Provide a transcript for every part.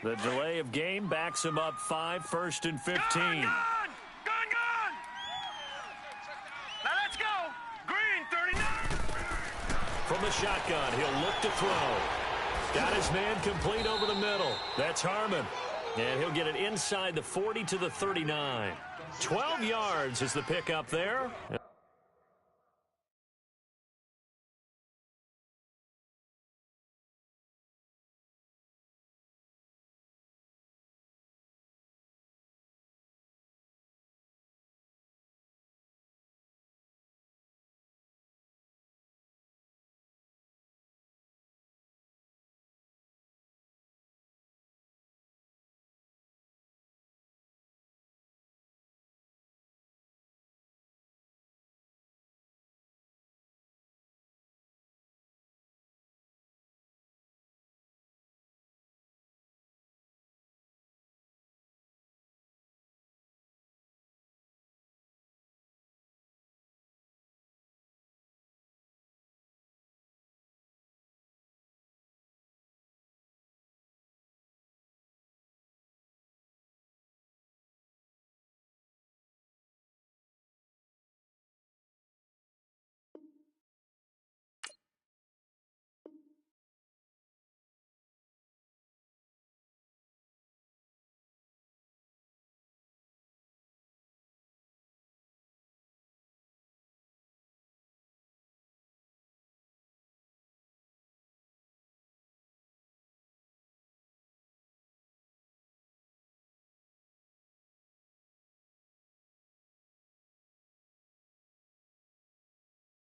The delay of game backs him up 5, 1st and 15. Gone! Now let's go! Green, 39! From the shotgun, he'll look to throw. Got his man complete over the middle. That's Harmon. And he'll get it inside the 40 to the 39. 12 yards is the pickup there.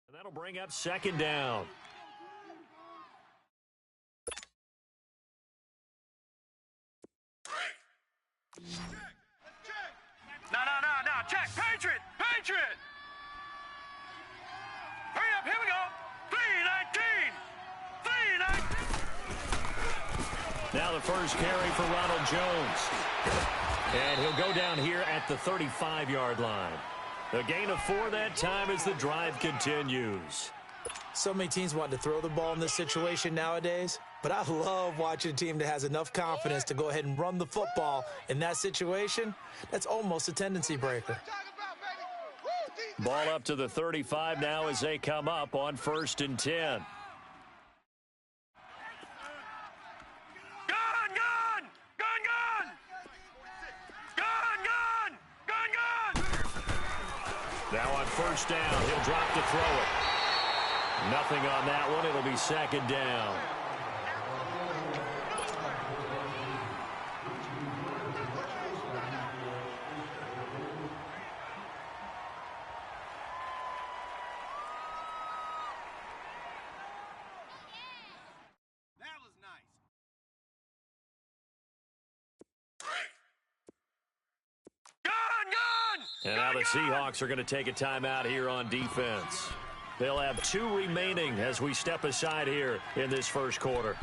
And that'll bring up 2nd down. No, check, Patriot! Hurry up, here we go! 3-19! Now the first carry for Ronald Jones. And he'll go down here at the 35-yard line. A gain of 4 that time as the drive continues. So many teams want to throw the ball in this situation nowadays, but I love watching a team that has enough confidence to go ahead and run the football in that situation. That's almost a tendency breaker. Ball up to the 35 now as they come up on 1st and 10. Now on 1st down, he'll drop to throw it. Nothing on that one. It'll be 2nd down. That was nice. And now the Seahawks are going to take a timeout here on defense. They'll have 2 remaining as we step aside here in this first quarter.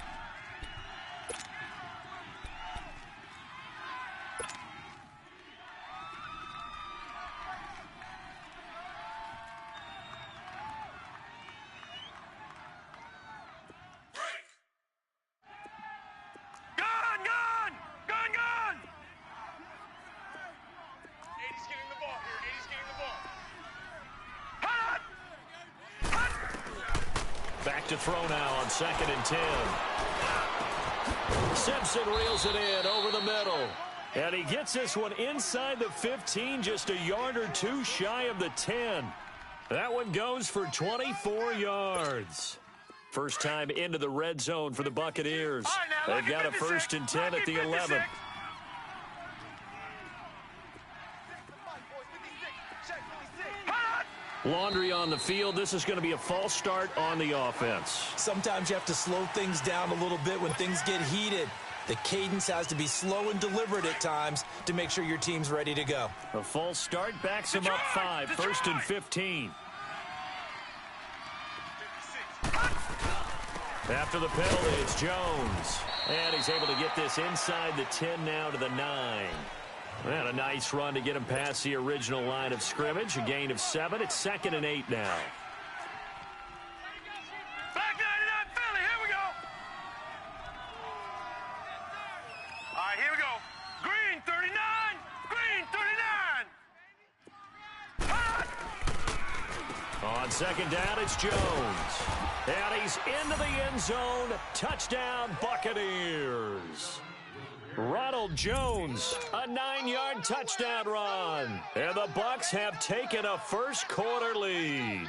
Back to throw now on 2nd and 10. Simpson reels it in over the middle. And he gets this one inside the 15, just a yard or 2 shy of the 10. That one goes for 24 yards. First time into the red zone for the Buccaneers. They've got a 1st and 10 at the 11. Laundry on the field. This is going to be a false start on the offense. Sometimes you have to slow things down a little bit when things get heated. The cadence has to be slow and deliberate at times to make sure your team's ready to go. A false start backs him up 5, 1st and 15. After the penalty, it's Jones. And he's able to get this inside the 10 now to the 9. And a nice run to get him past the original line of scrimmage. A gain of 7. It's 2nd and 8 now. Back 99 Philly, here we go. second down, it's Jones. And he's into the end zone. Touchdown, Buccaneers. Ronald Jones, a 9-yard touchdown run. And the Bucs have taken a first quarter lead.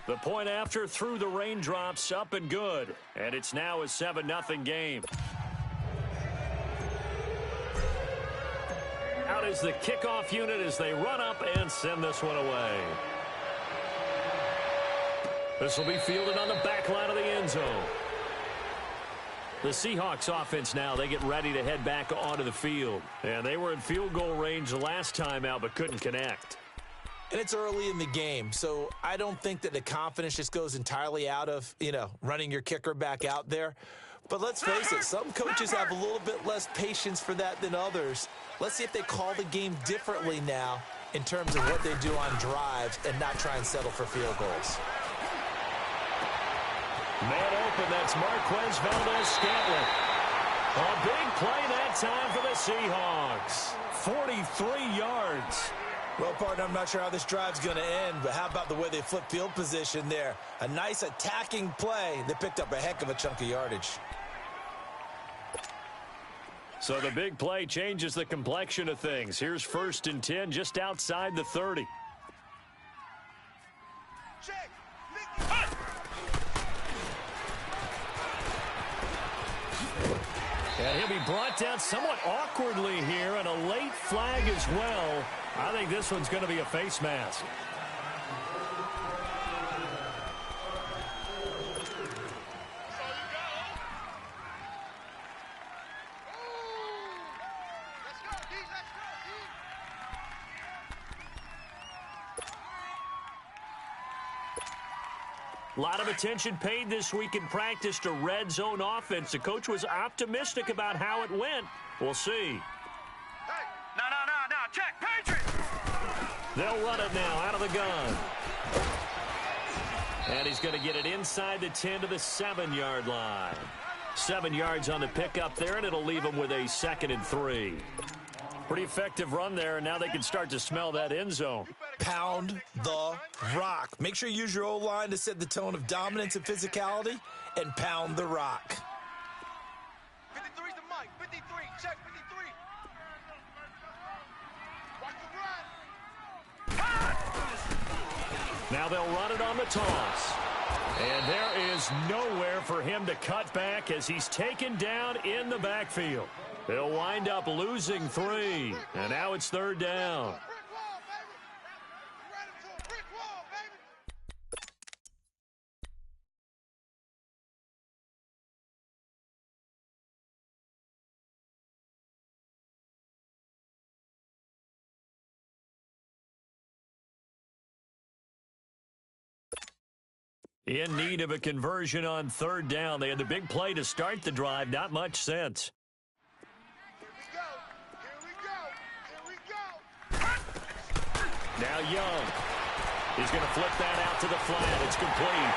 The point after through the raindrops, up and good. And it's now a 7-0 game. Out is the kickoff unit as they run up and send this one away. This will be fielded on the back line of the end zone. The Seahawks offense now, they get ready to head back onto the field. And they were in field goal range the last time out but couldn't connect. And it's early in the game, so I don't think that the confidence just goes entirely out of, running your kicker back out there. But let's face it, some coaches have a little bit less patience for that than others. Let's see if they call the game differently now in terms of what they do on drives and not try and settle for field goals. Man open, that's Marquez Valdez-Scantling. A big play that time for the Seahawks. 43 yards. Well, partner, I'm not sure how this drive's going to end, but how about the way they flip field position there? A nice attacking play that picked up a heck of a chunk of yardage. So the big play changes the complexion of things. Here's 1st and 10 just outside the 30. And he'll be brought down somewhat awkwardly here, and a late flag as well. I think this one's going to be a face mask. A lot of attention paid this week in practice to red zone offense. The coach was optimistic about how it went. We'll see. Hey, no, check, Patriots! They'll run it now out of the gun. And he's going to get it inside the 10 to the 7-yard line. 7 yards on the pickup there, and it'll leave him with a 2nd and 3. Pretty effective run there, and now they can start to smell that end zone. Pound the rock. Make sure you use your O-line to set the tone of dominance and physicality, and pound the rock. 53's the mic. 53. Check 53. Watch the run. Now they'll run it on the toss. And there is nowhere for him to cut back as he's taken down in the backfield. They'll wind up losing 3. And now it's 3rd down. In need of a conversion on 3rd down. They had the big play to start the drive. Not much sense. Now Young. He's going to flip that out to the flat. It's complete.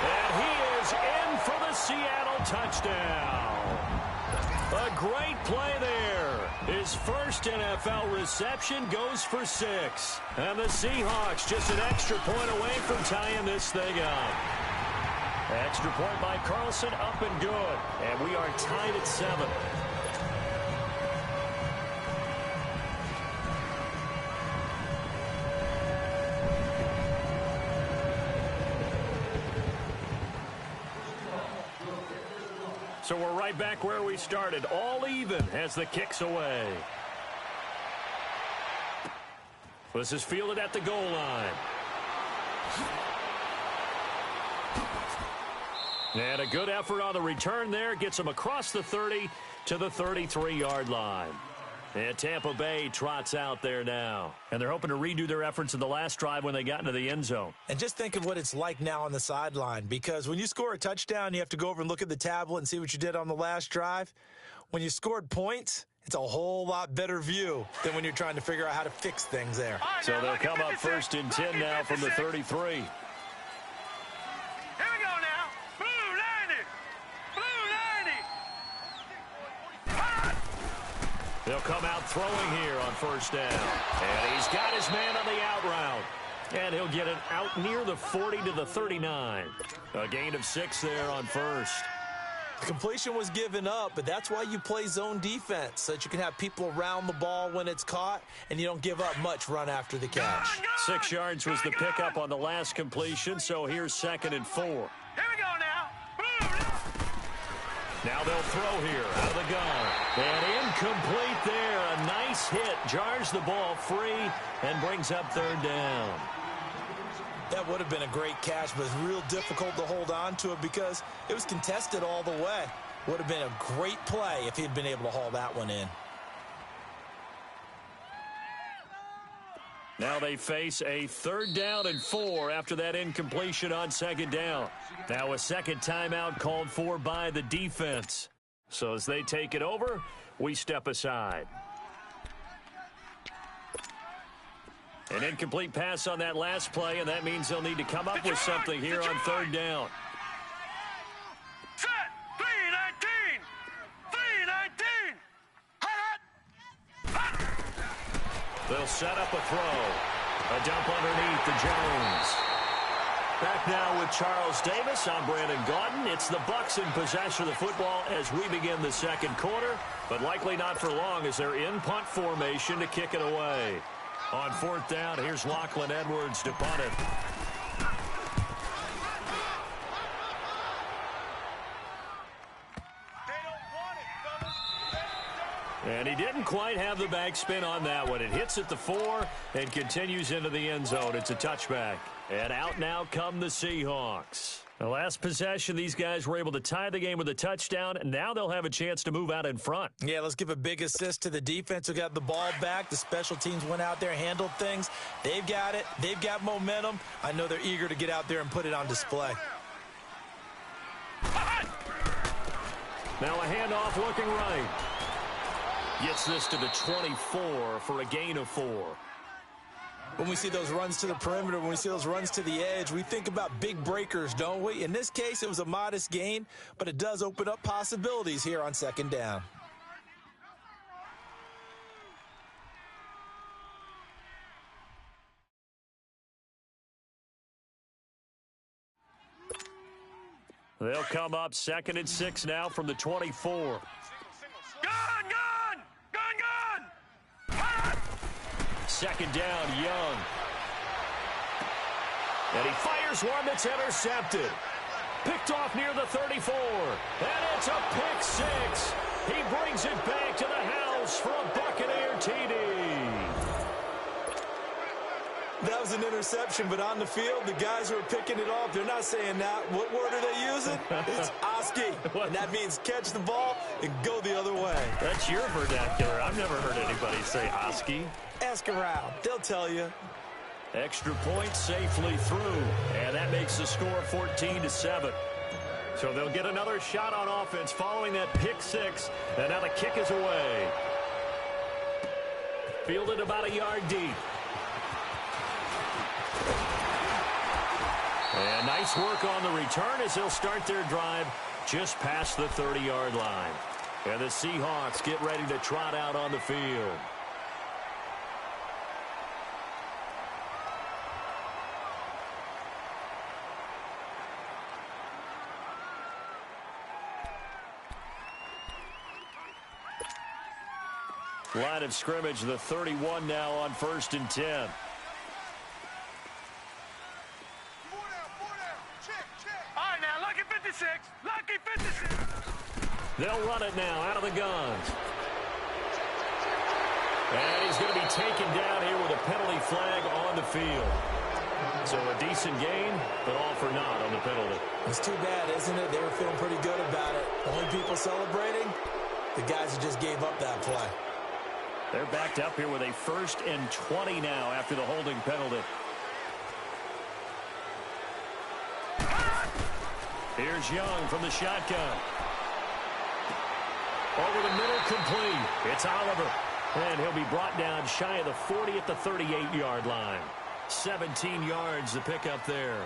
And he is in for the Seattle touchdown. A great play there. His first NFL reception goes for 6. And the Seahawks just an extra point away from tying this thing up. Extra point by Carlson, up and good. And we are tied at 7. So we're right back where we started, all even as the kick's away. This is fielded at the goal line. And a good effort on the return there. Gets him across the 30 to the 33-yard line. And Tampa Bay trots out there now. And they're hoping to redo their efforts in the last drive when they got into the end zone. And just think of what it's like now on the sideline, because when you score a touchdown, you have to go over and look at the tablet and see what you did on the last drive. When you scored points, it's a whole lot better view than when you're trying to figure out how to fix things there. Right, so they'll come up 1st and 10 now from the 33. Here we go now. Blue 90. Blue 90. They'll come out throwing here on first down. And he's got his man on the out route. And he'll get it out near the 40 to the 39. A gain of 6 there on first. The completion was given up, but that's why you play zone defense, so that you can have people around the ball when it's caught, and you don't give up much run after the catch. 6 yards was the pickup on the last completion, so here's 2nd and 4. Here we go now. Now they'll throw here out of the gun. And incomplete there. A nice hit. Jars the ball free and brings up 3rd down. That would have been a great catch, but it's real difficult to hold on to it because it was contested all the way. Would have been a great play if he'd been able to haul that one in. Now they face a 3rd down and 4 after that incompletion on 2nd down. Now a second timeout called for by the defense. So as they take it over, we step aside. An incomplete pass on that last play, and that means they'll need to come up with something here on 3rd down. Set. 319. 319. They'll set up a throw. A dump underneath to Jones. Back now with Charles Davis. I'm Brandon Gaudin. It's the Bucs in possession of the football as we begin the 2nd quarter, but likely not for long as they're in punt formation to kick it away. On 4th down, here's Lachlan Edwards to punt it. And he didn't quite have the backspin on that one. It hits at the 4 and continues into the end zone. It's a touchback. And out now come the Seahawks. The last possession, these guys were able to tie the game with a touchdown, and now they'll have a chance to move out in front. Yeah, let's give a big assist to the defense who got the ball back. The special teams went out there, handled things. They've got it. They've got momentum. I know they're eager to get out there and put it on display. Now a handoff looking right. Gets this to the 24 for a gain of 4. When we see those runs to the perimeter, when we see those runs to the edge, we think about big breakers, don't we? In this case, it was a modest gain, but it does open up possibilities here on 2nd down. They'll come up 2nd and 6 now from the 24. Gun! 2nd down, Young. And he fires one that's intercepted. Picked off near the 34. And it's a pick 6. He brings it back to the house for a Buccaneer TD. That was an interception, but on the field, the guys who are picking it off, they're not saying that. What word are they using? It's Oski. And that means catch the ball and go the other way. That's your vernacular. I've never heard anybody say Oski. Ask around. They'll tell you. Extra point safely through. And that makes the score 14-7. So they'll get another shot on offense following that pick 6. And now the kick is away. Fielded about a yard deep. And nice work on the return as they'll start their drive just past the 30-yard line. And the Seahawks get ready to trot out on the field. Line of scrimmage, the 31 now on 1st and 10. Lucky 56. They'll run it now out of the guns. And he's going to be taken down here with a penalty flag on the field. So a decent gain, but all for naught on the penalty. It's too bad, isn't it? They were feeling pretty good about it. Only people celebrating, the guys who just gave up that play. They're backed up here with a 1st and 20 now after the holding penalty. Here's Young from the shotgun. Over the middle, complete. It's Oliver. And he'll be brought down shy of the 40 at the 38-yard line. 17 yards to pick up there.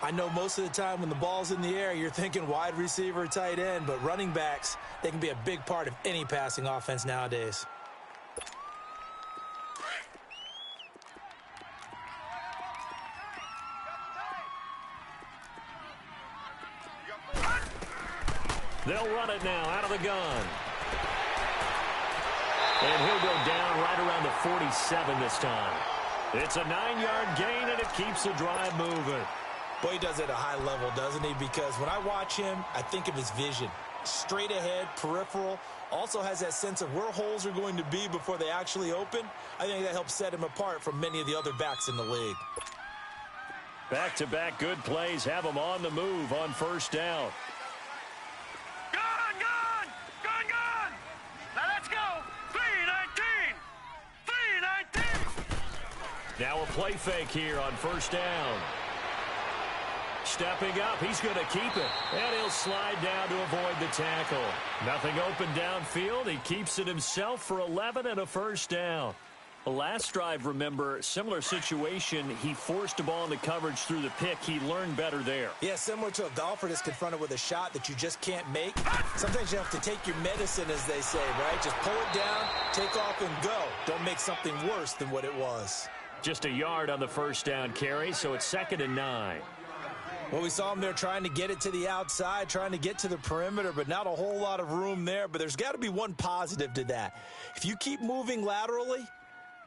I know most of the time when the ball's in the air, you're thinking wide receiver, tight end, but running backs, they can be a big part of any passing offense nowadays. They'll run it now out of the gun. And he'll go down right around the 47 this time. It's a 9-yard gain, and it keeps the drive moving. Boy, he does it at a high level, doesn't he? Because when I watch him, I think of his vision. Straight ahead, peripheral, also has that sense of where holes are going to be before they actually open. I think that helps set him apart from many of the other backs in the league. Back-to-back good plays have him on the move on first down. Gone, gone, gone, gone. Now let's go. 3-19, 3-19. Now a play fake here on first down. Stepping up, he's going to keep it. And he'll slide down to avoid the tackle. Nothing open downfield. He keeps it himself for 11 and a first down. The last drive, remember, similar situation. He forced a ball into coverage through the pick. He learned better there. Yeah, similar to a golfer that's confronted with a shot that you just can't make. Sometimes you have to take your medicine, as they say, right? Just pull it down, take off, and go. Don't make something worse than what it was. Just a yard on the first down carry, so it's 2nd and 9. Well, we saw him there trying to get it to the outside, trying to get to the perimeter, but not a whole lot of room there. But there's got to be one positive to that. If you keep moving laterally,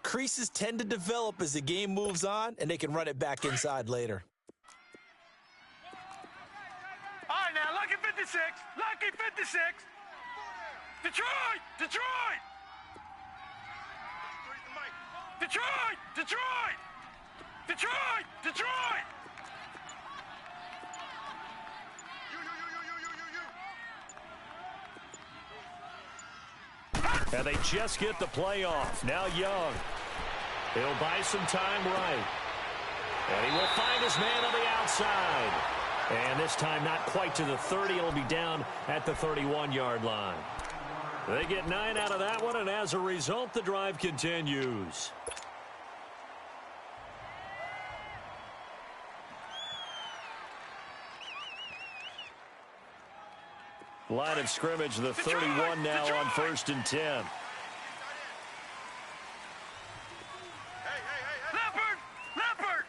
creases tend to develop as the game moves on, and they can run it back inside later. All right, now, lucky 56, lucky 56. Detroit, Detroit. Detroit, Detroit. Detroit, Detroit. And they just get the play off. Now Young. He'll buy some time right. And he will find his man on the outside. And this time not quite to the 30. It'll be down at the 31-yard line. They get 9 out of that one, and as a result, the drive continues. Line of scrimmage, the 31 now on 1st and 10. Leopard, Leopard.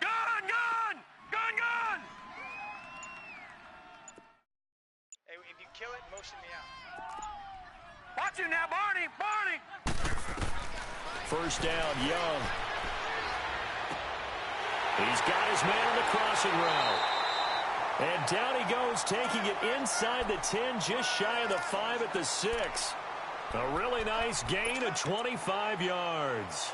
Gone, gone, gone, gone. Hey, if you kill it, motion me out. Watch him now, Barney, Barney. First down, Young. He's got his man on the crossing route. And down he goes, taking it inside the 10, just shy of the 5 at the 6. A really nice gain of 25 yards.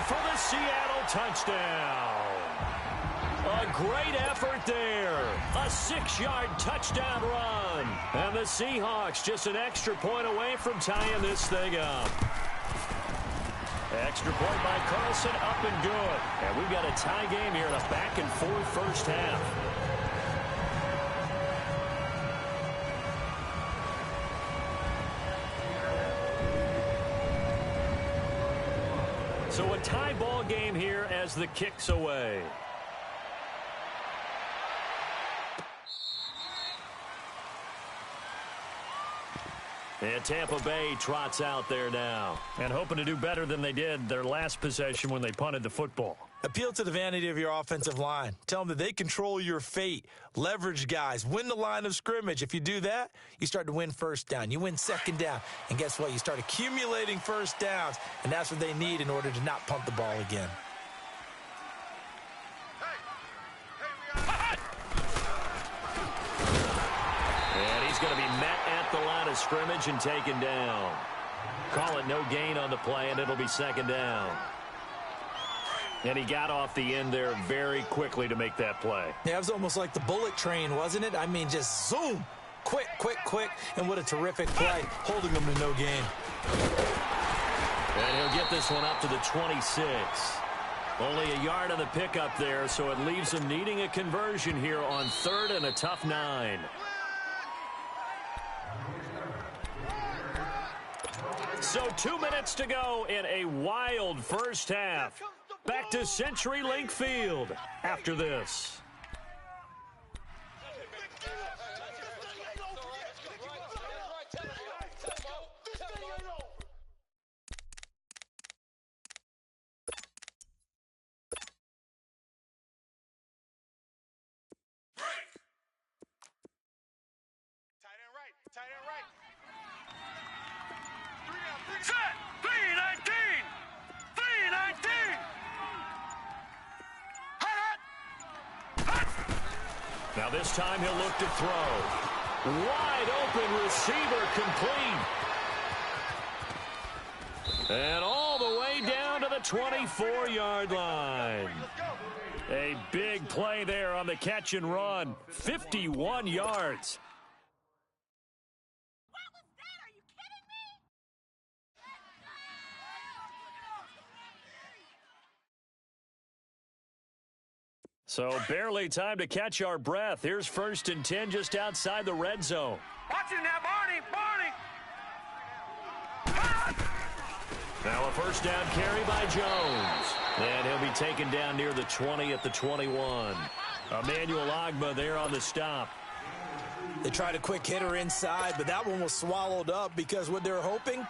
For the Seattle touchdown. A great effort there. A 6-yard touchdown run. And the Seahawks just an extra point away from tying this thing up. Extra point by Carlson, up and good. And we've got a tie game here in a back-and-forth first half. So a tie ball game here as the kick's away. And Tampa Bay trots out there now. And hoping to do better than they did their last possession when they punted the football. Appeal to the vanity of your offensive line. Tell them that they control your fate. Leverage guys. Win the line of scrimmage. If you do that, you start to win first down. You win second down. And guess what? You start accumulating first downs. And that's what they need in order to not punt the ball again. And he's going to be met at the line of scrimmage and taken down. Call it no gain on the play, and it'll be second down. And he got off the end there very quickly to make that play. Yeah, it was almost like the bullet train, wasn't it? I mean, just zoom. Quick, quick, quick. And what a terrific play, holding them to no gain. And he'll get this one up to the 26. Only a yard on the pickup there, so it leaves him needing a conversion here on 3rd and a tough 9. So 2 minutes to go in a wild first half. Back to CenturyLink Field after this. Tight end right. Set! 319! 319! Now this time he'll look to throw. Wide open receiver complete. And all the way down to the 24-yard line. A big play there on the catch and run. 51 yards. So barely time to catch our breath. Here's 1st and 10 just outside the red zone. Watch it now, Barney! Now a first down carry by Jones. And he'll be taken down near the 20 at the 21. Emmanuel Ogbah there on the stop. They tried a quick hitter inside, but that one was swallowed up because what they're hoping,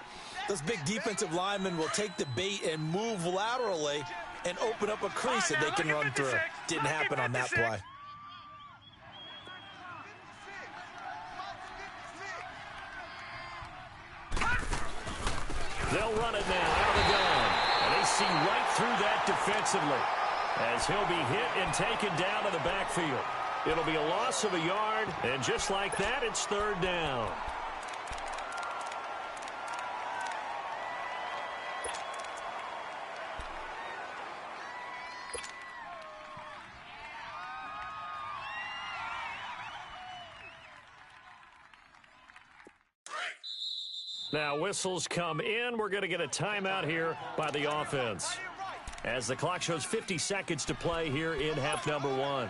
those big defensive linemen will take the bait and move laterally and open up a crease that they can run through. Didn't happen on that play. They'll run it now out of the gun. And they see right through that defensively as he'll be hit and taken down to the backfield. It'll be a loss of a yard, and just like that, it's 3rd down. Now whistles come in. We're going to get a timeout here by the offense as the clock shows 50 seconds to play here in half number 1.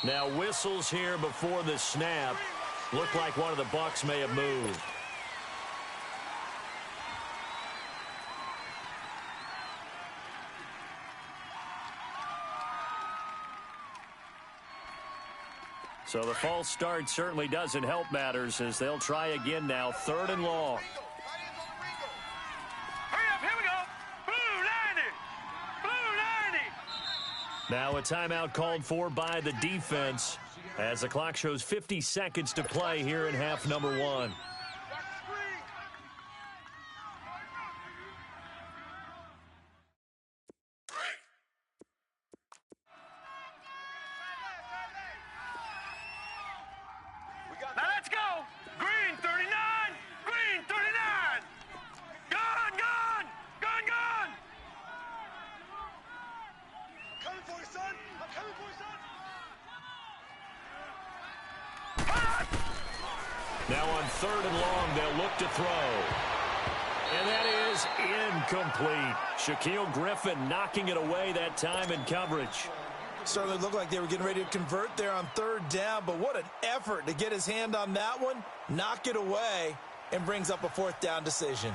Now whistles here before the snap. Looked like one of the Bucs may have moved. So the false start certainly doesn't help matters as they'll try again now. 3rd and long. Now a timeout called for by the defense as the clock shows 50 seconds to play here in half number 1. Now let's go! Green 39! Green 39! Gun, gun! Gun, gun! Coming for you, son! I'm coming for you, son! Now on 3rd and long, they'll look to throw. And that is incomplete. Shaquille Griffin knocking it away that time in coverage. Certainly looked like they were getting ready to convert there on 3rd down, but what an effort to get his hand on that one, knock it away, and brings up a 4th down decision.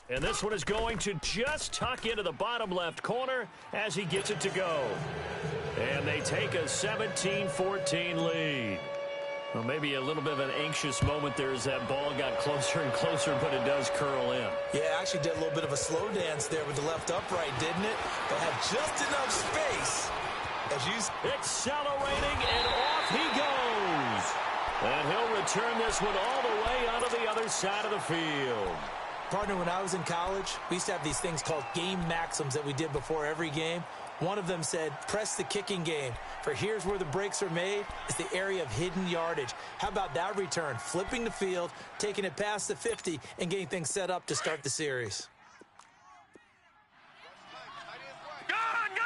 And this one is going to just tuck into the bottom left corner as he gets it to go. And they take a 17-14 lead. Well, maybe a little bit of an anxious moment there as that ball got closer and closer, but it does curl in. Yeah, actually did a little bit of a slow dance there with the left upright, didn't it? But had just enough space as you... Accelerating, and off he goes. And he'll return this one all the way onto the other side of the field. Partner, when I was in college, we used to have these things called game maxims that we did before every game. One of them said, press the kicking game, for here's where the breaks are made. It's the area of hidden yardage. How about that return? Flipping the field, taking it past the 50, and getting things set up to start the series. Gone!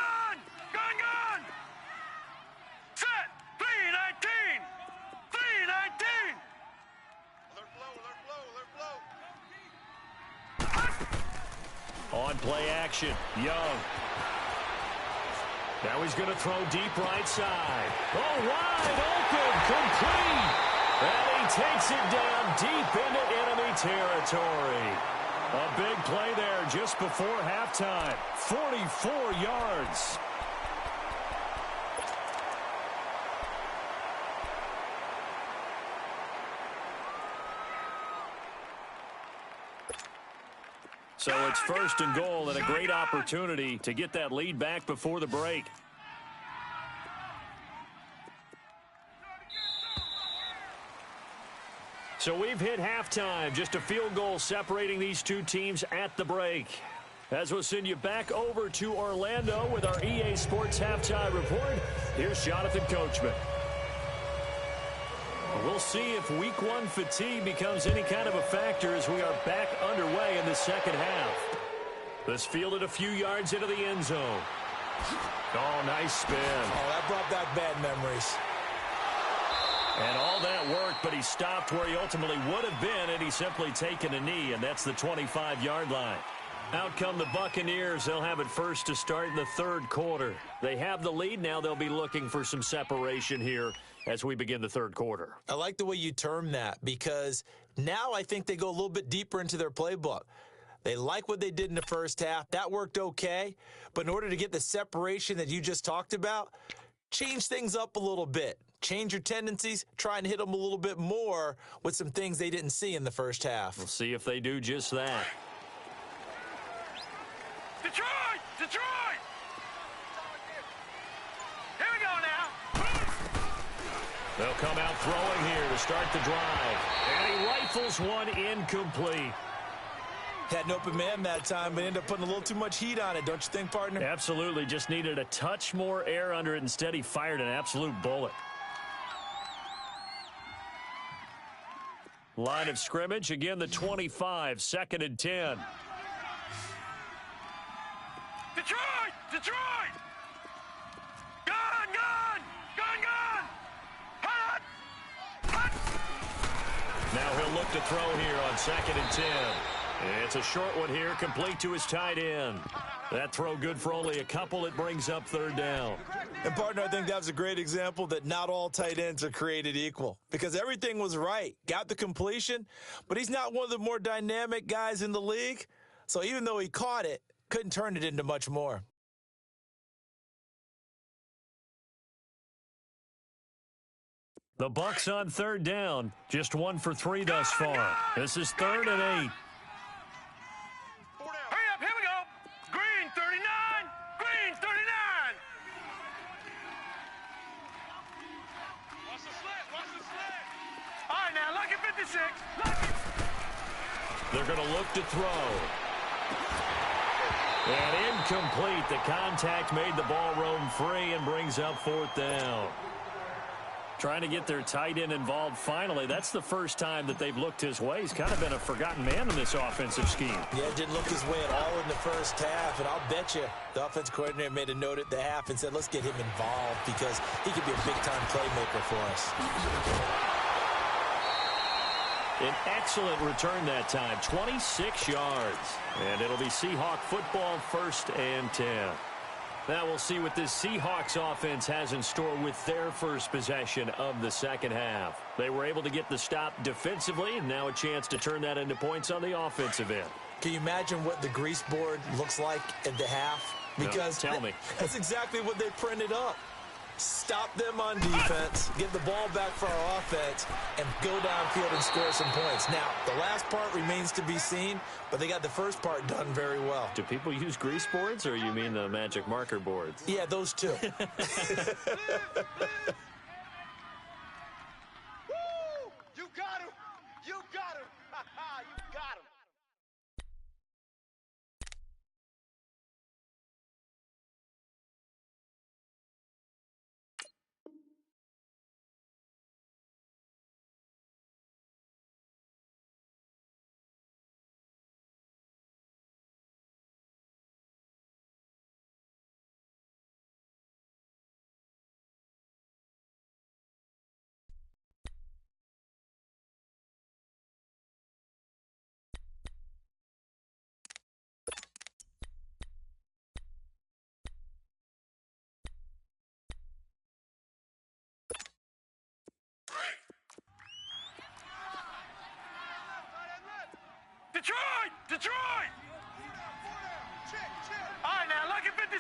Set! 319! 319! Alert blow. On play action, Young. Now he's going to throw deep right side. Oh, wide open, complete. And he takes it down deep into enemy territory. A big play there just before halftime. 44 yards. So it's first and goal and a great opportunity to get that lead back before the break. So we've hit halftime, just a field goal separating these two teams at the break. As we'll send you back over to Orlando with our EA Sports Halftime Report, here's Jonathan Coachman. We'll see if week one fatigue becomes any kind of a factor as we are back underway in the second half. This fielded a few yards into the end zone. Oh, nice spin. Oh, that brought back bad memories. And all that worked, but he stopped where he ultimately would have been, and he's simply taken a knee, and that's the 25-yard line. Out come the Buccaneers. They'll have it first to start in the third quarter. They have the lead. Now they'll be looking for some separation here as we begin the third quarter. I like the way you term that, because now I think they go a little bit deeper into their playbook. They like what they did in the first half. That worked okay. But in order to get the separation that you just talked about, change things up a little bit. Change your tendencies, try and hit them a little bit more with some things they didn't see in the first half. We'll see if they do just that. Detroit! Here we go now. They'll come out throwing here to start the drive. And he rifles one incomplete. Had an open man that time, but ended up putting a little too much heat on it, don't you think, partner? Absolutely. Just needed a touch more air under it. Instead, he fired an absolute bullet. Line of scrimmage, again, the 25, 2nd and 10. Detroit! Gun! Hot! Now he'll look to throw here on 2nd and 10. It's a short one here, complete to his tight end. That throw good for only a couple. It brings up 3rd down. And, partner, I think that was a great example that not all tight ends are created equal, because everything was right. Got the completion, but he's not one of the more dynamic guys in the league. So even though he caught it, couldn't turn it into much more. The Bucs on 3rd down. Just 1 for 3 thus far. This is 3rd and 8. Hurry up, here we go. Green 39. Watch the slit. All right, now, lucky 56. They're going to look to throw. And incomplete. The contact made the ball roam free and brings up 4th down. Trying to get their tight end involved finally. That's the first time that they've looked his way. He's kind of been a forgotten man in this offensive scheme. Yeah, it didn't look his way at all in the first half, and I'll bet you the offense coordinator made a note at the half and said, let's get him involved because he could be a big-time playmaker for us. An excellent return that time, 26 yards. And it'll be Seahawk football, 1st and 10. Now we'll see what this Seahawks offense has in store with their first possession of the second half. They were able to get the stop defensively, and now a chance to turn that into points on the offensive end. Can you imagine what the grease board looks like at the half? Because no, tell me. That's exactly what they printed up. Stop them on defense, get the ball back for our offense, and go downfield and score some points. Now, the last part remains to be seen, but they got the first part done very well. Do people use grease boards, or you mean the magic marker boards? Yeah, those two.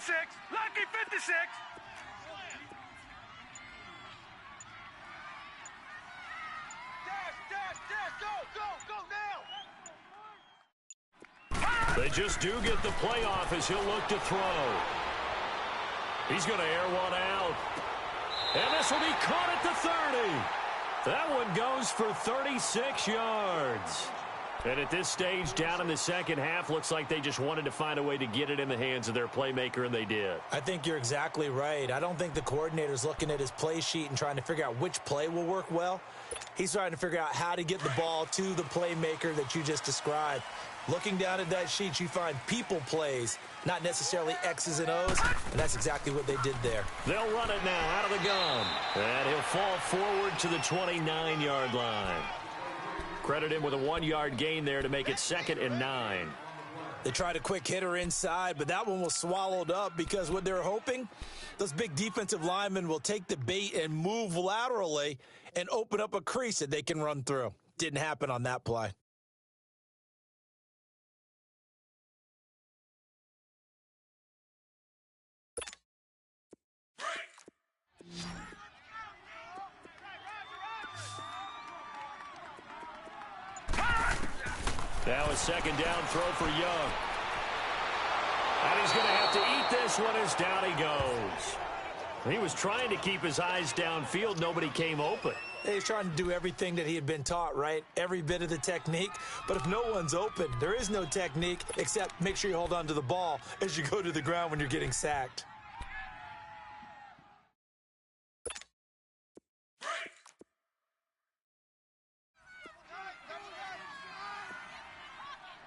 Lucky 56. Go now. They just do get the playoff as he'll look to throw. He's going to air one out. And this will be caught at the 30. That one goes for 36 yards. And at this stage, down in the second half, looks like they just wanted to find a way to get it in the hands of their playmaker, and they did. I think you're exactly right. I don't think the coordinator's looking at his play sheet and trying to figure out which play will work well. He's trying to figure out how to get the ball to the playmaker that you just described. Looking down at that sheet, you find people plays, not necessarily X's and O's, and that's exactly what they did there. They'll run it now out of the gun, and he'll fall forward to the 29-yard line. Credit him with a 1-yard gain there to make it 2nd and 9. They tried a quick hitter inside, but that one was swallowed up because what they're hoping, those big defensive linemen will take the bait and move laterally and open up a crease that they can run through. Didn't happen on that play. Now a second down throw for Young. And he's going to have to eat this one as down he goes. He was trying to keep his eyes downfield. Nobody came open. He's trying to do everything that he had been taught, right? Every bit of the technique. But if no one's open, there is no technique except make sure you hold on to the ball as you go to the ground when you're getting sacked.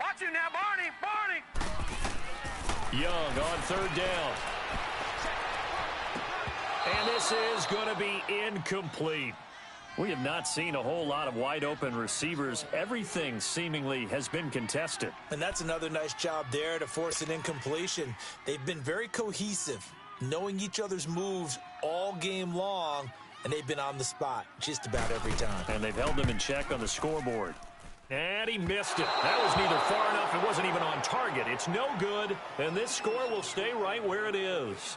Watch him now, Barney. Young on 3rd down. And this is going to be incomplete. We have not seen a whole lot of wide open receivers. Everything seemingly has been contested. And that's another nice job there to force an incompletion. They've been very cohesive, knowing each other's moves all game long, and they've been on the spot just about every time. And they've held them in check on the scoreboard. And he missed it. That was neither far enough. It wasn't even on target. It's no good, and this score will stay right where it is.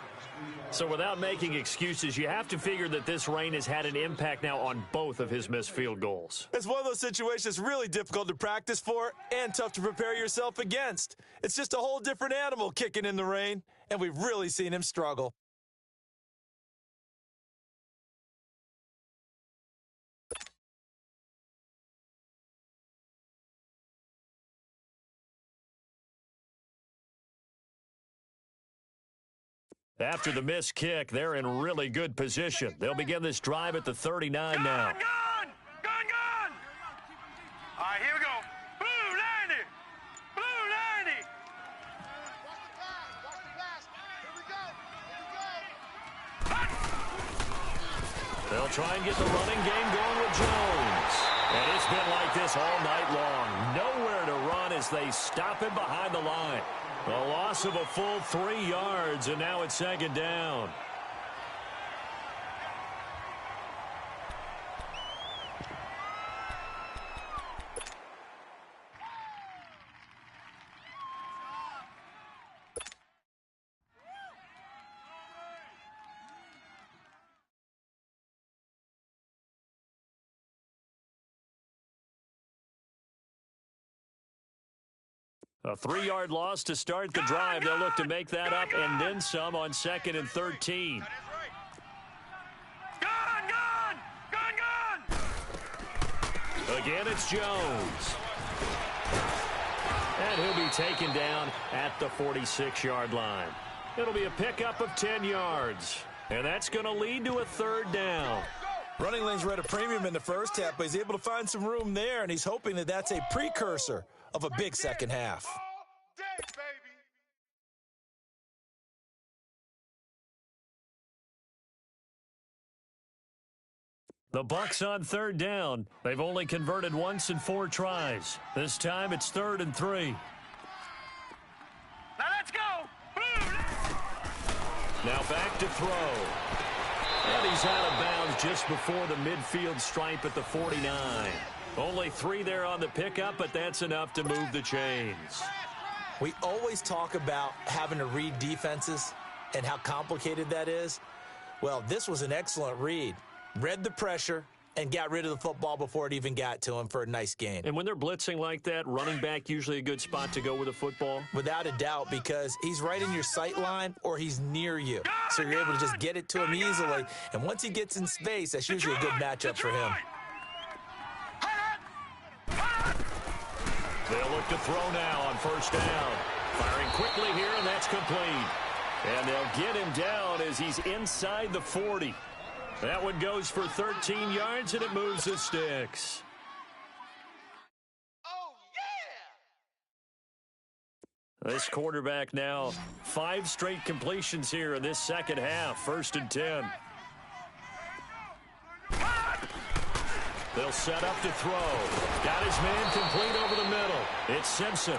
So without making excuses, you have to figure that this rain has had an impact now on both of his missed field goals. It's one of those situations really difficult to practice for and tough to prepare yourself against. It's just a whole different animal kicking in the rain, and we've really seen him struggle. After the missed kick, they're in really good position. They'll begin this drive at the 39 now. Gun! All right, here we go. Blue 90. Watch the pass. Here we go. They'll try and get the running game going with Jones. And it's been like this all night long. Nowhere to run as they stop him behind the line. A loss of a full 3 yards, and now it's 2nd down. A 3-yard loss to start the drive. They'll look to make that up and then some on 2nd and 13. Gun! Again, it's Jones. And he'll be taken down at the 46-yard line. It'll be a pickup of 10 yards. And that's going to lead to a 3rd down. Running lanes were at a premium in the first half, but he's able to find some room there, and he's hoping that that's a precursor of a big second half. The Bucs on 3rd down. They've only converted once in 4 tries. This time it's 3rd and 3. Now let's go. Now back to throw. And he's out of bounds just before the midfield stripe at the 49. Only 3 there on the pickup, but that's enough to move the chains. We always talk about having to read defenses. and how complicated that is? Well, this was an excellent read. Read the pressure and got rid of the football before it even got to him for a nice gain. And when they're blitzing like that, running back usually a good spot to go with a football? Without a doubt, because he's right in your sight line or he's near you. So you're able to just get it to him easily. And once he gets in space, that's usually a good matchup for him. They'll look to throw now on first down. Firing quickly here, and that's complete. And they'll get him down as he's inside the 40. That one goes for 13 yards, and it moves the sticks. Oh, yeah! This quarterback now 5 straight completions here in this second half. 1st and 10. They'll set up to throw. Got his man complete over the middle. It's Simpson.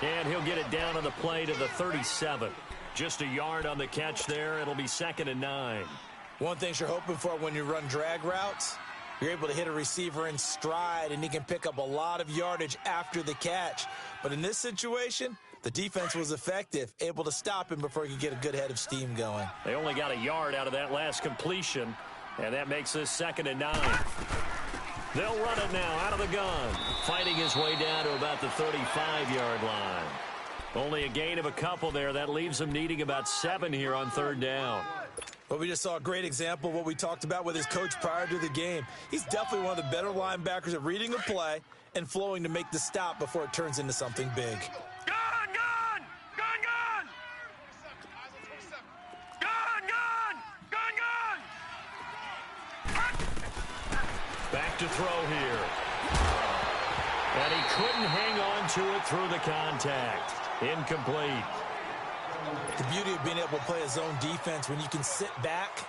And he'll get it down on the play to the 37. Just a yard on the catch there. It'll be 2nd and 9. One thing you're hoping for when you run drag routes, you're able to hit a receiver in stride, and he can pick up a lot of yardage after the catch. But in this situation, the defense was effective, able to stop him before he could get a good head of steam going. They only got a yard out of that last completion, and that makes this 2nd and 9. They'll run it now out of the gun, fighting his way down to about the 35-yard line. Only a gain of a couple there. That leaves him needing about 7 here on 3rd down. Well, we just saw a great example of what we talked about with his coach prior to the game. He's definitely one of the better linebackers at reading a play and flowing to make the stop before it turns into something big. Gun! Gun! Gun! Gun! Gun! Gun! Gun! Gun! Back to throw here. And he couldn't hang on to it through the contact. Incomplete. The beauty of being able to play a zone defense when you can sit back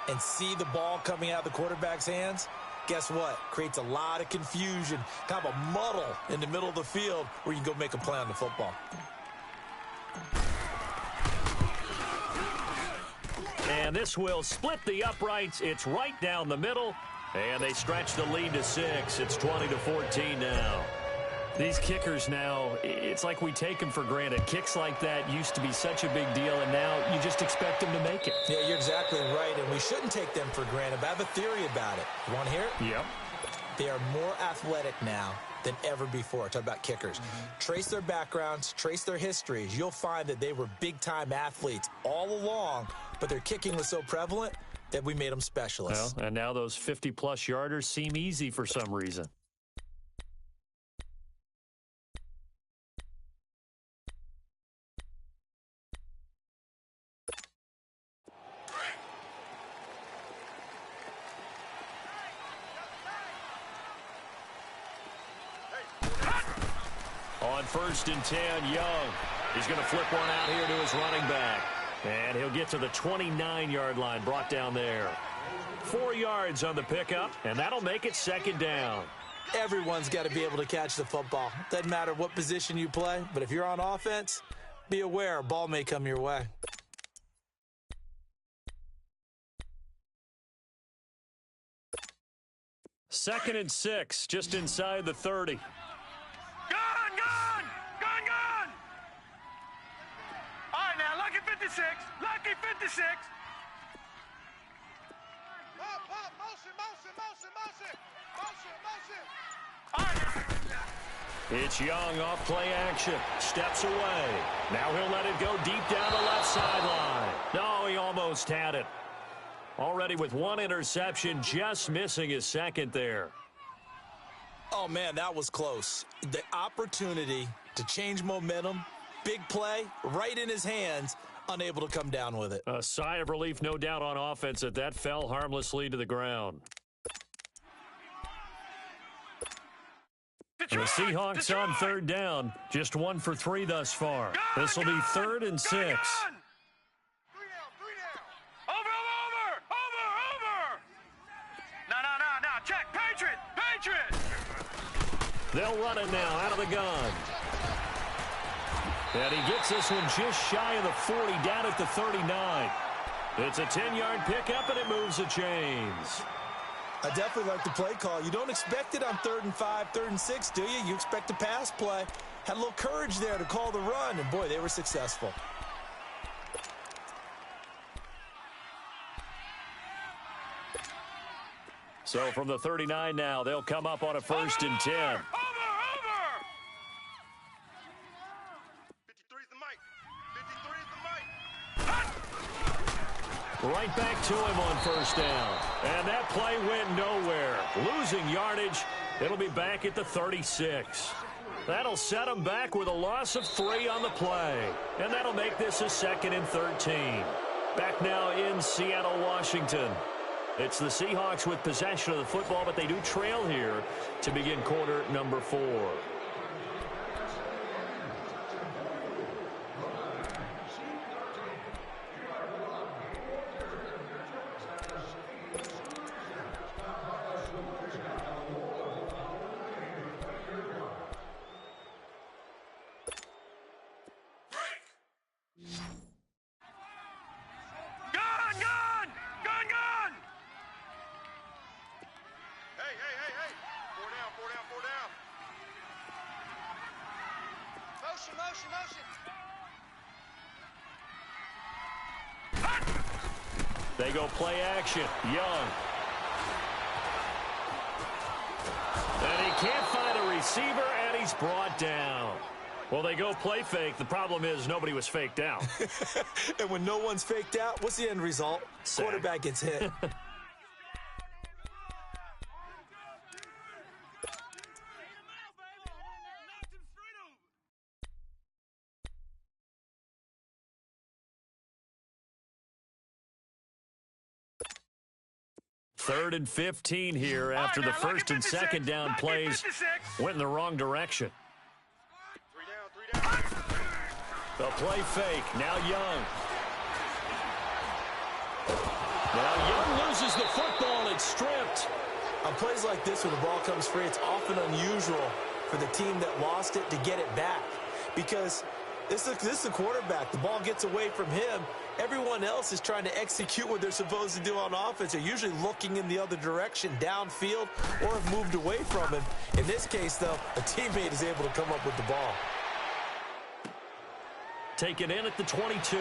and see the ball coming out of the quarterback's hands, guess what? Creates a lot of confusion, kind of a muddle in the middle of the field where you can go make a play on the football. And this will split the uprights. It's right down the middle. And they stretch the lead to 6. It's 20-14 now. These kickers now, it's like we take them for granted. Kicks like that used to be such a big deal, and now you just expect them to make it. Yeah, you're exactly right, and we shouldn't take them for granted. But I have a theory about it. You want to hear it? Yep. They are more athletic now than ever before. Talk about kickers. Trace their backgrounds, trace their histories. You'll find that they were big-time athletes all along, but their kicking was so prevalent that we made them specialists. Well, and now those 50-plus yarders seem easy for some reason. On 1st and 10, Young. He's going to flip one out here to his running back. And he'll get to the 29-yard line, brought down there. 4 yards on the pickup, and that'll make it 2nd down. Everyone's got to be able to catch the football. Doesn't matter what position you play, but if you're on offense, be aware a ball may come your way. Second and 6, just inside the 30. Gun! Gun! Gun! Gun! All right, now, lucky 56. Lucky 56. Pop, pop, motion, motion, motion, motion. Motion, motion. All right. It's Young off play action. Steps away. Now he'll let it go deep down the left sideline. No, he almost had it. Already with 1 interception, just missing his 2nd there. Oh, man, that was close. The opportunity to change momentum, big play, right in his hands, unable to come down with it. A sigh of relief, no doubt, on offense that that fell harmlessly to the ground. The Seahawks on 3rd down, just 1 for 3 thus far. This will be 3rd and 6. 3 down, 3 down. Over. No. Check. Patriot. They'll run it now out of the gun. And he gets this one just shy of the 40, down at the 39. It's a 10-yard pickup, and it moves the chains. I definitely like the play call. You don't expect it on 3rd and 5, 3rd and 6, do you? You expect a pass play. Had a little courage there to call the run, and boy, they were successful. So from the 39 now, they'll come up on a 1st and 10. Over! 53's the mic. 53's the mic. Right back to him on 1st down. And that play went nowhere. Losing yardage. It'll be back at the 36. That'll set them back with a loss of 3 on the play. And that'll make this a 2nd and 13. Back now in Seattle, Washington. It's the Seahawks with possession of the football, but they do trail here to begin quarter number 4. They go play action. Young. And he can't find a receiver, and he's brought down. Well, they go play fake. The problem is nobody was faked out. And when no one's faked out, what's the end result? Sack. Quarterback gets hit. Third and 15 here after the 1st and 2nd down plays went in the wrong direction. 3 down. The play fake. Now Young. Now Young loses the football. It's stripped. On plays like this, when the ball comes free, it's often unusual for the team that lost it to get it back. Because this is the quarterback. The ball gets away from him. Everyone else is trying to execute what they're supposed to do on offense. They're usually looking in the other direction, downfield, or have moved away from him. In this case, though, a teammate is able to come up with the ball. Taken in at the 22.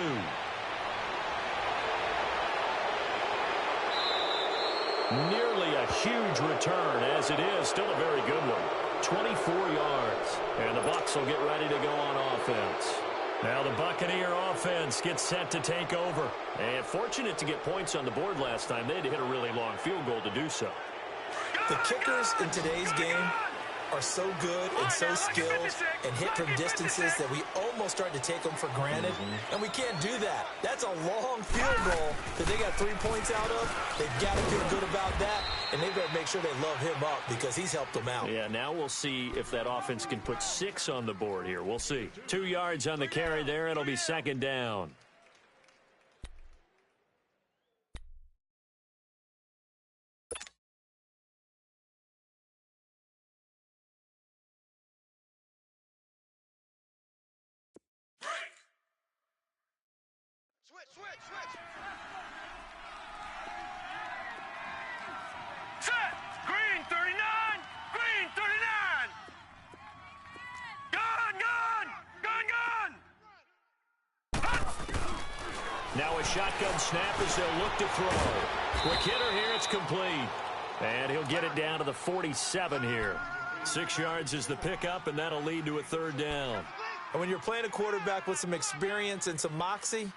Nearly a huge return, as it is. Still a very good one. 24 yards. And the Bucs will get ready to go on offense. Now the Buccaneer offense gets set to take over. And fortunate to get points on the board last time. They had to hit a really long field goal to do so. The kickers in today's game are so good and so skilled and hit from distances that we almost start to take them for granted. And we can't do that. That's a long field goal that they got 3 points out of. They've got to feel good about that, and they've got to make sure they love him up because he's helped them out. Yeah, now we'll see if that offense can put 6 on the board here. We'll see. 2 yards on the carry there. It'll be 2nd down. Switch. Set! Green 39! Green 39! Gun! Now a shotgun snap as they'll look to throw. Quick hitter here, it's complete. And he'll get it down to the 47 here. 6 yards is the pickup, and that'll lead to a 3rd down. And when you're playing a quarterback with some experience and some moxie,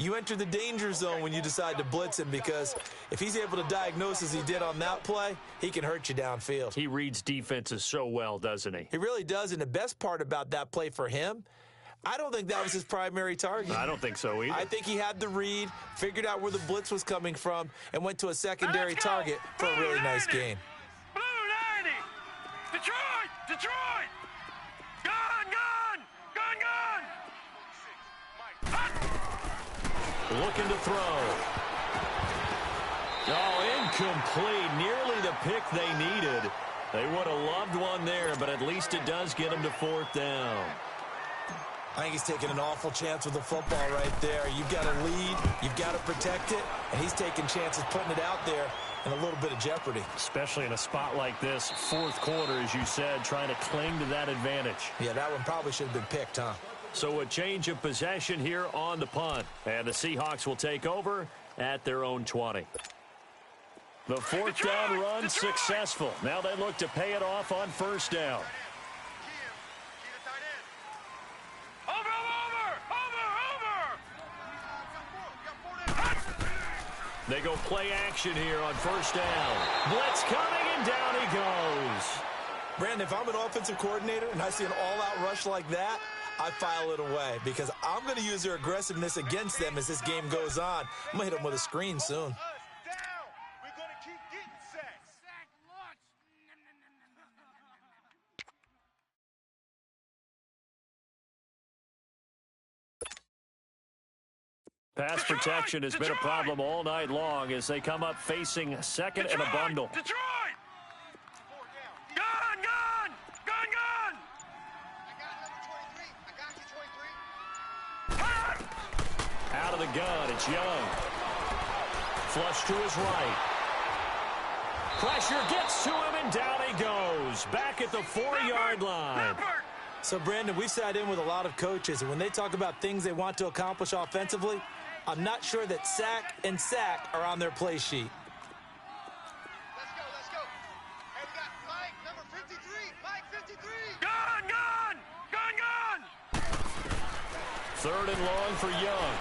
you enter the danger zone when you decide to blitz him, because if he's able to diagnose as he did on that play, he can hurt you downfield. He reads defenses so well, doesn't he? He really does, and the best part about that play for him, I don't think that was his primary target. I don't think so either. I think he had the read, figured out where the blitz was coming from, and went to a secondary target for a really nice gain. Blue 90! Detroit! Gun! Looking to throw. Oh, incomplete. Nearly the pick they needed. They would have loved one there, but at least it does get them to 4th down. I think he's taking an awful chance with the football right there. You've got to lead, you've got to protect it, and he's taking chances putting it out there in a little bit of jeopardy. Especially in a spot like this, 4th quarter, as you said, trying to cling to that advantage. Yeah, that one probably should have been picked, huh? So a change of possession here on the punt. And the Seahawks will take over at their own 20. The fourth down run successful. Now they look to pay it off on first down. They go play action here on first down. Blitz coming, and down he goes. Brandon, if I'm an offensive coordinator and I see an all-out rush like that, I file it away because I'm going to use their aggressiveness against them as this game goes on. I'm going to hit them with a screen soon. Pass protection has been a problem all night long as they come up facing second and a bundle. Detroit! Gun! Gun! Gun! Gun! I got number 23. I got you 23. Out of the gun, it's Young. Flush to his right. Pressure gets to him, and down he goes. Back at the 4-yard line. So, Brandon, we sat in with a lot of coaches, and when they talk about things they want to accomplish offensively, I'm not sure that sack and sack are on their play sheet. Let's go, let's go. Hey, we got Mike, number 53. Mike, 53. Gun! Gun! Gun! Gun! Third and long for Young.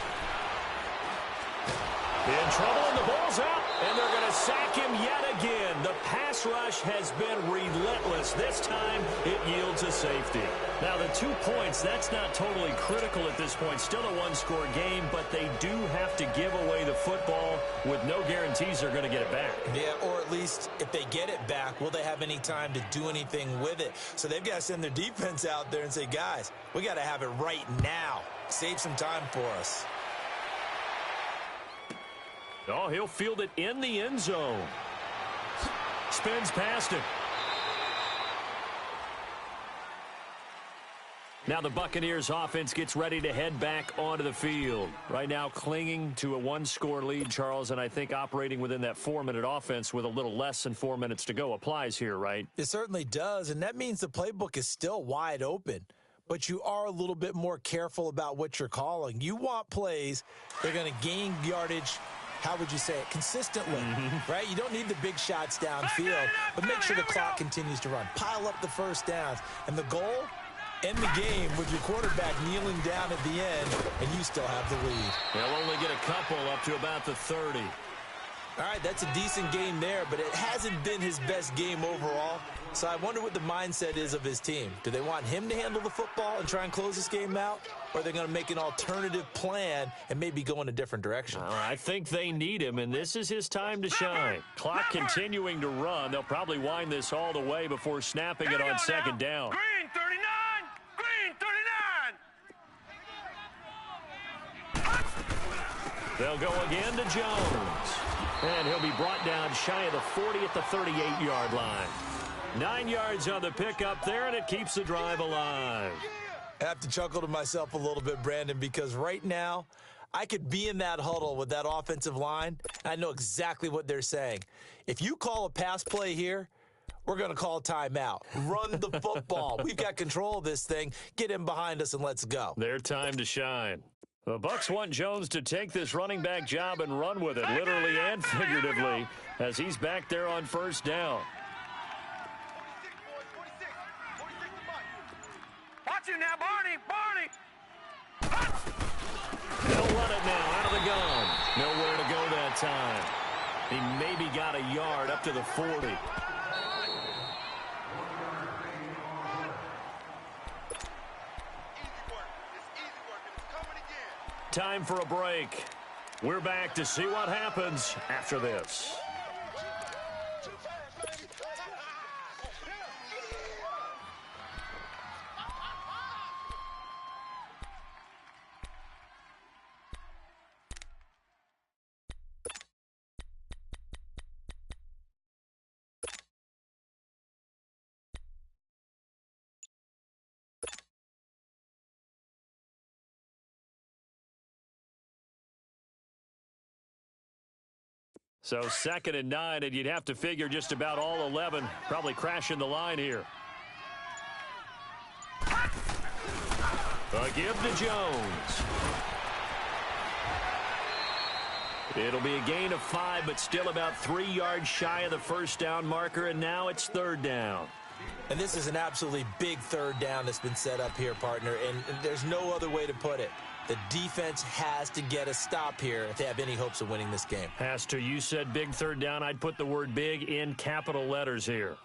In trouble, and the ball's out, and they're going to sack him yet again. The pass rush has been relentless. This time, it yields a safety. Now, the 2 points, that's not totally critical at this point. Still a one-score game, but they do have to give away the football with no guarantees they're going to get it back. Yeah, or at least if they get it back, will they have any time to do anything with it? So they've got to send their defense out there and say, guys, we got to have it right now. Save some time for us. Oh, he'll field it in the end zone. Spins past it. Now the Buccaneers offense gets ready to head back onto the field. Right now clinging to a one-score lead, Charles, and I think operating within that 4-minute offense with a little less than 4 minutes to go applies here, right? It certainly does, and that means the playbook is still wide open. But you are a little bit more careful about what you're calling. You want plays that are going to gain yardage, how would you say it, consistently, right? You don't need the big shots downfield, but make sure the clock continues to run. Pile up the first downs. And the goal, end the game with your quarterback kneeling down at the end, and you still have the lead. They'll only get a couple up to about the 30. All right, that's a decent game there, but it hasn't been his best game overall. So I wonder what the mindset is of his team. Do they want him to handle the football and try and close this game out? Or are they going to make an alternative plan and maybe go in a different direction? I think they need him, and this is his time to shine. Clock continuing to run. They'll probably wind this all the way before snapping it on second down. Green 39! Green 39! They'll go again to Jones. And he'll be brought down shy of the 40 at the 38-yard line. 9 yards on the pickup there, and it keeps the drive alive. I have to chuckle to myself a little bit, Brandon, because right now I could be in that huddle with that offensive line, and I know exactly what they're saying. If you call a pass play here, we're going to call a timeout. Run the football. We've got control of this thing. Get in behind us and let's go. Their time to shine. The Bucs want Jones to take this running back job and run with it, literally and figuratively, as he's back there on first down. 46 to Mike. Watch him now, Barney! Barney! They'll run it now out of the gun. Nowhere to go that time. He maybe got a yard up to the 40. Time for a break. We're back to see what happens after this. So 2nd and 9, and you'd have to figure just about all 11 probably crashing the line here. A give to Jones. It'll be a gain of 5, but still about 3 yards shy of the first down marker, and now it's third down. And this is an absolutely big third down that's been set up here, partner, and there's no other way to put it. The defense has to get a stop here if they have any hopes of winning this game. Has to. You said big third down. I'd put the word big in capital letters here.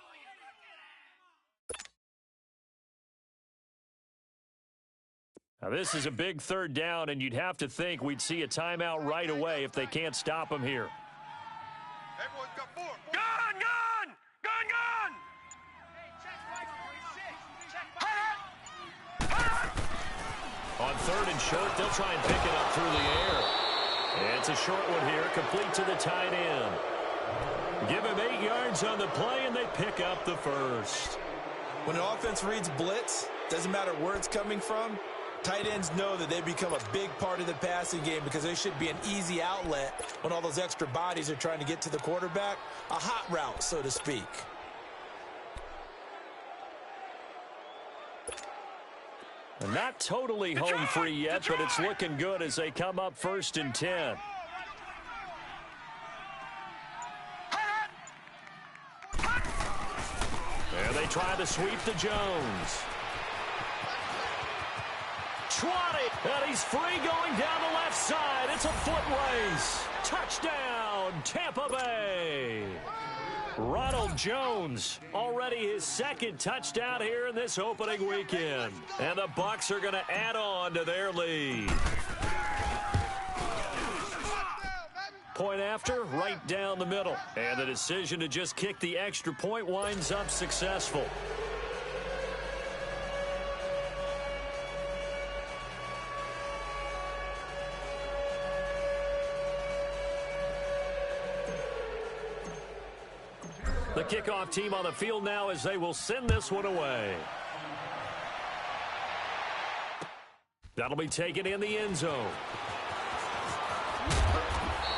Now, this is a big third down, and you'd have to think we'd see a timeout right away if they can't stop them here. Everyone's got 4. Gun, gun! Gun, gun! On third and short, they'll try and pick it up through the air. And it's a short one here, complete to the tight end. Give him 8 yards on the play, and they pick up the first. When an offense reads blitz, doesn't matter where it's coming from, tight ends know that they become a big part of the passing game because they should be an easy outlet when all those extra bodies are trying to get to the quarterback. A hot route, so to speak. And not totally home free yet, but it's looking good as they come up 1st and 10. And they try to sweep to Jones. 20, and he's free going down the left side. It's a foot race. Touchdown, Tampa Bay. Ronald Jones, already his 2nd touchdown here in this opening weekend. And the Bucs are going to add on to their lead. Point after, right down the middle. And the decision to just kick the extra point winds up successful. The kickoff team on the field now as they will send this one away. That'll be taken in the end zone.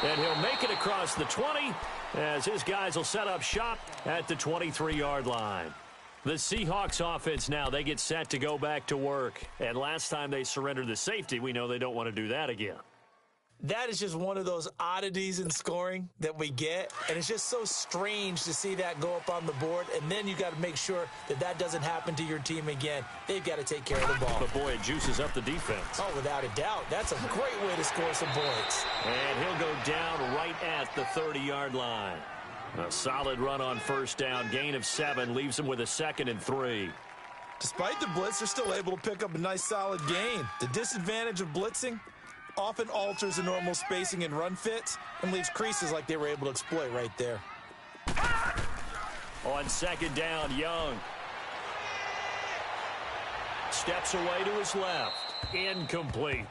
And he'll make it across the 20 as his guys will set up shop at the 23-yard line. The Seahawks offense now, they get set to go back to work. And last time they surrendered the safety, we know they don't want to do that again. That is just one of those oddities in scoring that we get, and it's just so strange to see that go up on the board, and then you got to make sure that that doesn't happen to your team again. They've got to take care of the ball. But, boy, it juices up the defense. Oh, without a doubt. That's a great way to score some points. And he'll go down right at the 30-yard line. A solid run on first down, gain of 7, leaves them with a 2nd and 3. Despite the blitz, they're still able to pick up a nice solid gain. The disadvantage of blitzing often alters the normal spacing and run fits and leaves creases like they were able to exploit right there. On 2nd down, Young steps away to his left. Incomplete.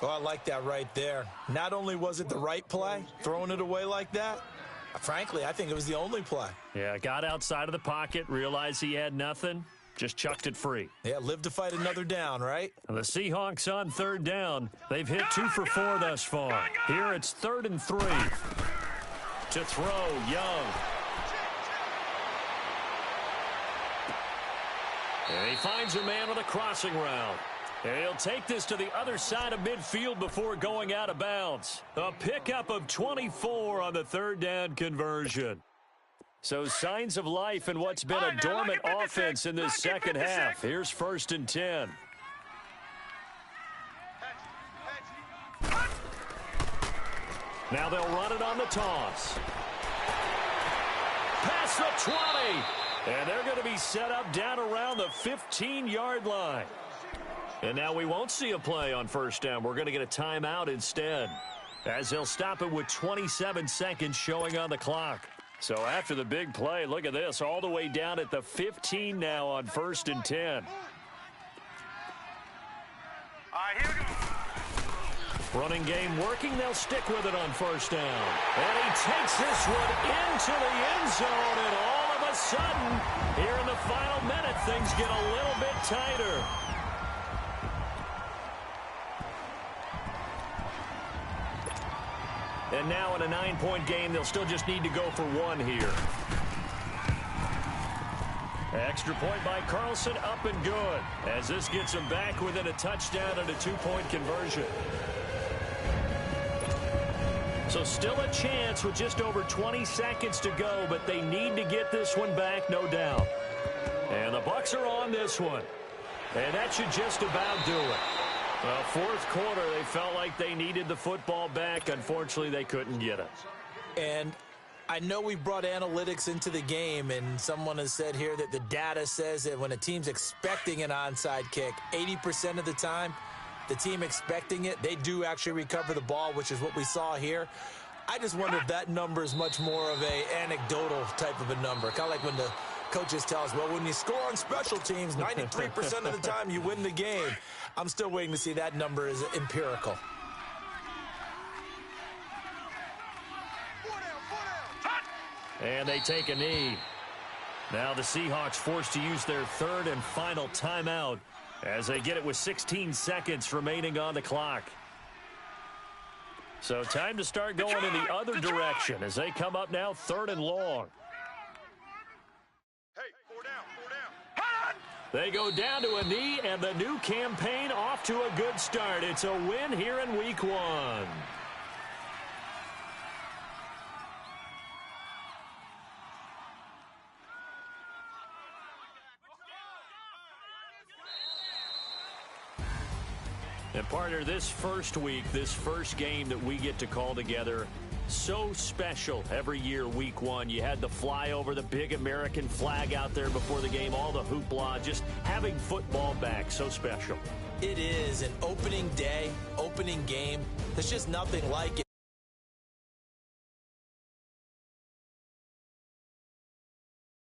Oh, I like that right there. Not only was it the right play, throwing it away like that, frankly, I think it was the only play. Yeah, got outside of the pocket, realized he had nothing, just chucked it free. Yeah, live to fight another down, right? And the Seahawks on 3rd down. They've hit 2 for 4 thus far. Here it's 3rd and 3. To throw, Young. And he finds a man on a crossing route. And he'll take this to the other side of midfield before going out of bounds. A pickup of 24 on the 3rd down conversion. So signs of life in what's been a dormant offense in this second half. Here's 1st and 10. Now they'll run it on the toss. Past the 20. And they're going to be set up down around the 15-yard line. And now we won't see a play on 1st down. We're going to get a timeout instead, as they'll stop it with 27 seconds showing on the clock. So after the big play, look at this, all the way down at the 15 now on 1st and 10. All right, here we go. Running game working, they'll stick with it on 1st down. And he takes this one into the end zone, and all of a sudden, here in the final minute, things get a little bit tighter. And now in a 9-point game, they'll still just need to go for 1 here. Extra point by Carlson, up and good, as this gets them back within a touchdown and a 2-point conversion. So still a chance with just over 20 seconds to go, but they need to get this one back, no doubt. And the Bucs are on this one. And that should just about do it. Well, fourth quarter, they felt like they needed the football back. Unfortunately, they couldn't get it. And I know we brought analytics into the game, and someone has said here that the data says that when a team's expecting an onside kick, 80% of the time, the team expecting it, they do actually recover the ball, which is what we saw here. I just wonder if that number is much more of a anecdotal type of a number. Kind of like when the coaches tell us, well, when you score on special teams, 93% of the time you win the game. I'm still waiting to see that number is empirical. And they take a knee. Now the Seahawks forced to use their third and final timeout as they get it with 16 seconds remaining on the clock. So time to start going in the other direction as they come up now third and long. Hey, four down. They go down to a knee, and the new campaign off to a good start. It's a win here in week 1. And partner, this first week, this first game that we get to call together, so special every year, week 1. You had the flyover, the big American flag out there before the game, all the hoopla, just having football back, so special. It is an opening day, opening game. There's just nothing like it.